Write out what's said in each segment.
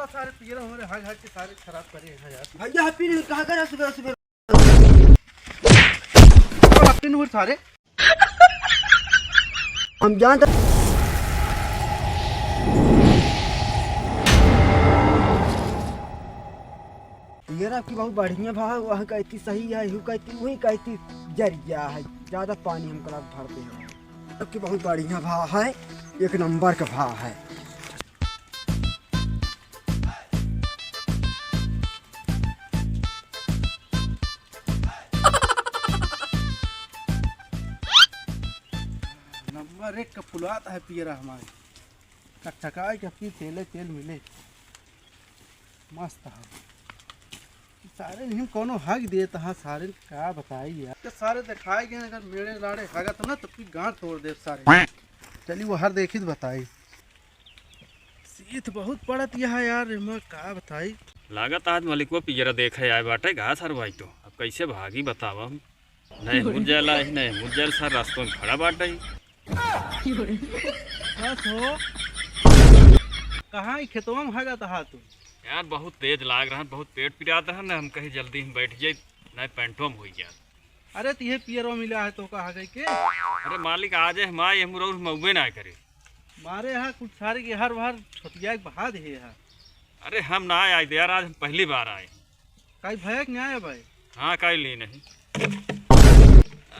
सारे पियर हमारे हाथ हाथ के सारे खराब करे हैं यार। भैया हैप्पी न्यू ईयर कहाँ करा सुबह सुबह? हैप्पी न्यू ईयर सारे हम जानते पियर आपकी बहुत बढ़िया भाव वह कहती सही है, यू कहती वही कहती जरिया है, ज्यादा पानी हम कला भरते हैं। आपकी बहुत बढ़िया भाव है, एक नंबर का भाव है। नंबर एक का फुलाता है पियरा हमारे टकटकाए के अपनी तेले तेल मिले मस्त है सारे नहीं कोनो हक देता हाँ सारे क्या बताई यार तो सारे दिखाए गए अगर मेरे लाड़े हगा तो ना तब की गांठ तोड़ दे सारे। चलिए वो हर देखी तो बताई सीत बहुत पड़त यह यार मैं क्या बताई लागत आज मलिकवा पिजरा देखे आए बाटे घास हर भाई तो अब कैसे भागी बतावा हम नहीं मुझल नहीं मुझल सर रास्तों में खड़ा बाटे बस हो कहाँ खेतवा में हगा था तू यार बहुत तेज लाग रहा है, बहुत पेट पिराता है ना, हम कहीं जल्दी हम बैठ जाए नहीं पेंटो में हो गया। अरे तुझे पियरवा मिला है तो कहा गई के अरे मालिक आज है हमारे हम रोज मऊबे ना करे मारे यहाँ कुछ सारे के हर बार छोटिया बहा दे यहाँ। अरे हम ना आए यार, आज हम पहली बार आए। कई भयक नहीं आया भाई? हाँ कई ली नहीं।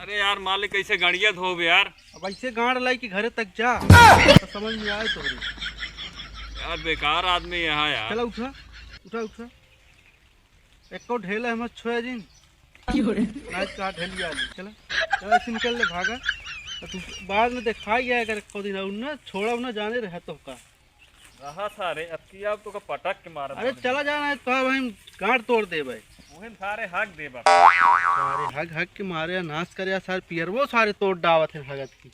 अरे यार मालिक कैसे गाड़िया धोब यार, अब ऐसे गाड़ लाई कि घरे तक जा तो समझ में आए तो यार बेकार आदमी यहाँ यार। चला उठा उठा उठा एक को ढेला है मत छोया जिन नाच का ढेलिया ली चला चला ऐसे निकल ले भागा तो तू बाद में देखा गया अगर को दिन उन्ना छोड़ा उन्ना जाने रहे तो का रहा सारे अब की आप तो का पटक के मारा। अरे चला जाना है तो भाई गाड़ तोड़ दे भाई वही सारे हक दे बा सारे हक हक के मारे नाश करे सारे पियर वो सारे तोड़ डावत है भगत की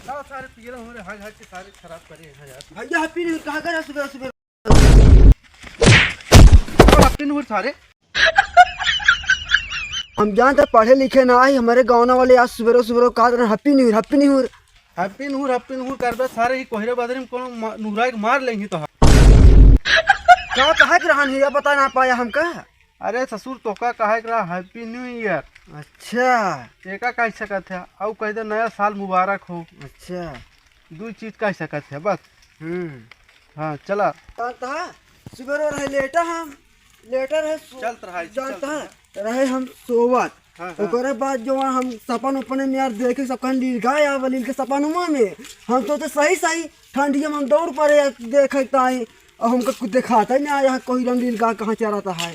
सारे पियर हमारे हक हक के सारे खराब करे हैं यार। भैया हैप्पी न्यू ईयर कहाँ करा सुबह सुबह? हैप्पी न्यू ईयर सारे हम जानते पढ़े लिखे ना आई, हमारे गाँव वाले आज सुबह सुबह कहा था happy new year happy new year happy new year कर दो सारे ही कोहरे बदरे में कोनो नुहरा के मार लेंगे तो क्या कहा कि रहा नहीं बता ना पाया हमका। अरे ससुर तोका कहा कि रहा हैप्पी न्यू ईयर। अच्छा एका कह सकत है और कह दे नया साल मुबारक हो। अच्छा दो चीज कह सकत है बस। हाँ चला सुबह रहे लेटा हम लेटर है चलत रहा जानता है रहे हम सोवत ओकरे बाद जो हम सपन उपने में यार देखे सपन लील गए या वलील के सपनुमा में हम तो सही सही ठंडिया में हम दौड़ पड़े देखता है और हमको कुछ दिखाता ही नहीं आया कोई रंग लील का कहाँ चलाता है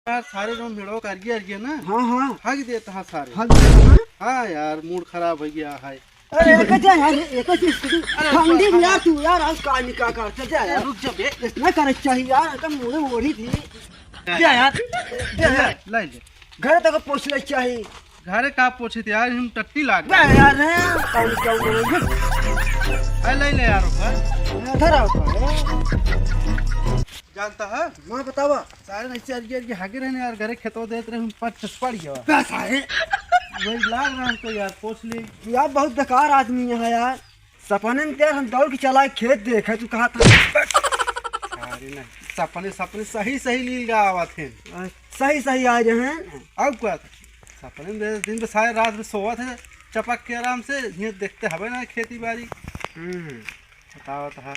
यार सारे लोग भिड़ो कर अरिए ना। हाँ हाँ हक देता है सारे हक देता है। हाँ यार मूड खराब हो गया है। अरे एक चीज ठंडी में यार तू यार आज का निकाह कर चल जा यार रुक जा बे इतना करना चाहिए यार एकदम मुझे ओढ़ी थी क्या यार ले ले घर तक पहुँच ले चाहिए घरे का पूछे थे यार हम टट्टी लाग यार ले ले यार जानता है मैं बतावा सारे ऐसे अरिए हागे रहने यार घरे खेतों देते रहे पर छसपड़ गया पैसा है वही लाग रहा हमको यार पूछ ले यार बहुत बेकार आदमी है यार सपने में यार हम दौड़ के चलाए खेत देखे तू कहा था अरे नहीं सपने सपने सही सही लील गा आवा थे सही सही आ रहे हैं अब क्या था सपने में दिन तो सारे रात में सोवा थे चपक के आराम से ये देखते हवे ना खेती बाड़ी बतावा था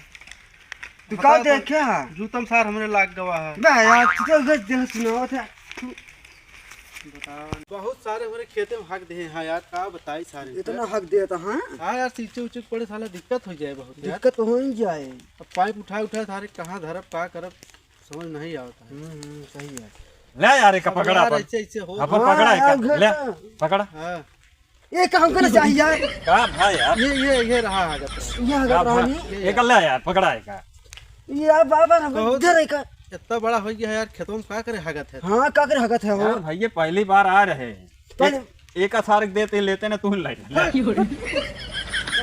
तू का देखे जूतम सार हमने लाग गवा है बे यार तू तो देख सुनाओ था बहुत सारे हमारे खेते में हक दे हाँ यार का बताई सारे इतना हक देता हाँ हाँ यार सीचे उचे पड़े साला दिक्कत हो जाए बहुत यार दिक्कत हो ही जाए अब पाइप उठा सारे कहाँ धरब का करब समझ नहीं आता है। सही है ले यार एक पकड़ा अपन ऐसे ऐसे हो अपन पकड़ा एक ले पकड़ा हाँ ये काम करना चाहिए यार का भाई यार ये रहा आगत ये हगा रानी एक ले यार पकड़ा एक ये बाबा ना इधर का इतना बड़ा हो गया यार खेतों में क्या करे हगत है। हाँ का करे हगत है वो यार भाई ये पहली बार आ रहे हैं एक असार देते लेते ना तू ले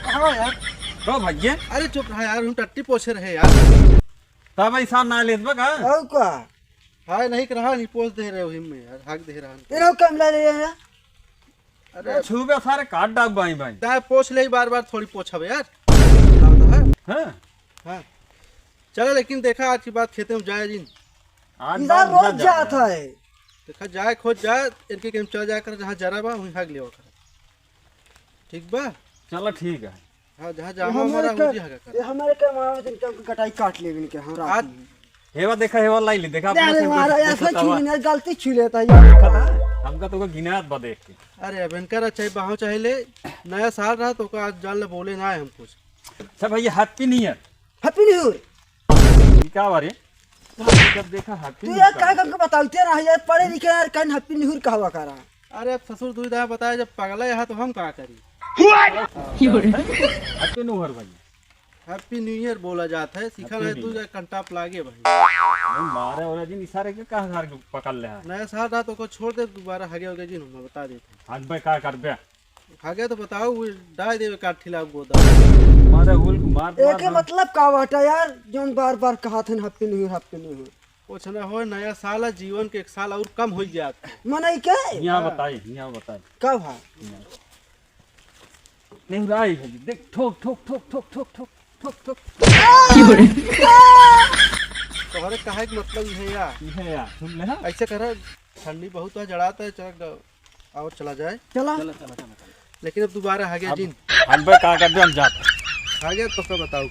हाँ यार तो भैया अरे चुप रहा यार हम टट्टी पोछे रहे यार तब ऐसा ना लेत बका और का हाँ नहीं कर रहा नहीं पोछ दे रहे हो हिम में यार हक दे रहा तेरा कम ले रहे हैं अरे छुबे सारे काट डाक बाई बाई दाए पोछ ले बार बार थोड़ी पोछब यार हां हाँ चलो लेकिन देखा आज की बात खेते में जाए जिन आज इधर रोज जाता है। देखा जाए खोज जाए इनके गेम चल जाकर जहाँ जरा बा वहीं भाग लिया कर ठीक बा। चलो ठीक है। हाँ जहाँ जामा हमारा हो जी हगा कर हमारे के मारा दिन के कटाई काट ले के हम रात आज में। हेवा देखा हेवा लाई ली देखा अपना अरे से मारा कुछ ऐसा बतावा। छू नहीं गलती छू लेता यार। हमका तो गिनात बा देख के। अरे अबेनकर चाहे बाहो चाहे ले नया साल रहा तो का आज जान ले बोले ना है हम कुछ। अच्छा भैया happy new year. Happy new year. क्या बारे जब देखा हैप्पी तू यार क्या करके बताते रहा यार पढ़े लिखे यार कहीं हैप्पी न्यू ईयर कहवा करा। अरे अब ससुर दूध आया बताया जब पगला यहाँ तो हम क्या करी। हैप्पी न्यू ईयर भाई। हैप्पी न्यू ईयर बोला जाता है सीखा Happy है New तू Year। कंटाप लागे भाई मारे और दिन इशारे के कहां हार पकड़ ले है। नया साल रहा तो को छोड़ दे दोबारा हगे होगे जी मैं बता देते हाथ पे का करबे हगे तो बताओ वो डाल देवे काठी लाग गोदा मारे हुल मार एक के मतलब का बाटा यार जोन बार बार कहा थे happy new year happy new year. कुछ ना हो नया साल है जीवन के एक साल और कम हो जाता मने के यहां बताई कब है नहीं राई है देख ठोक ठोक ठोक ठोक ठोक ठोक ठोक ठोक तुम्हारे कहे का मतलब ये है यार ये है यार सुन ले हां ऐसे कर ठंडी बहुत है जड़ाता है चल और चला जाए चला लेकिन अब दोबारा हगे जिन हाथ पे का करबे हम जाते हगे तो क्या बताओ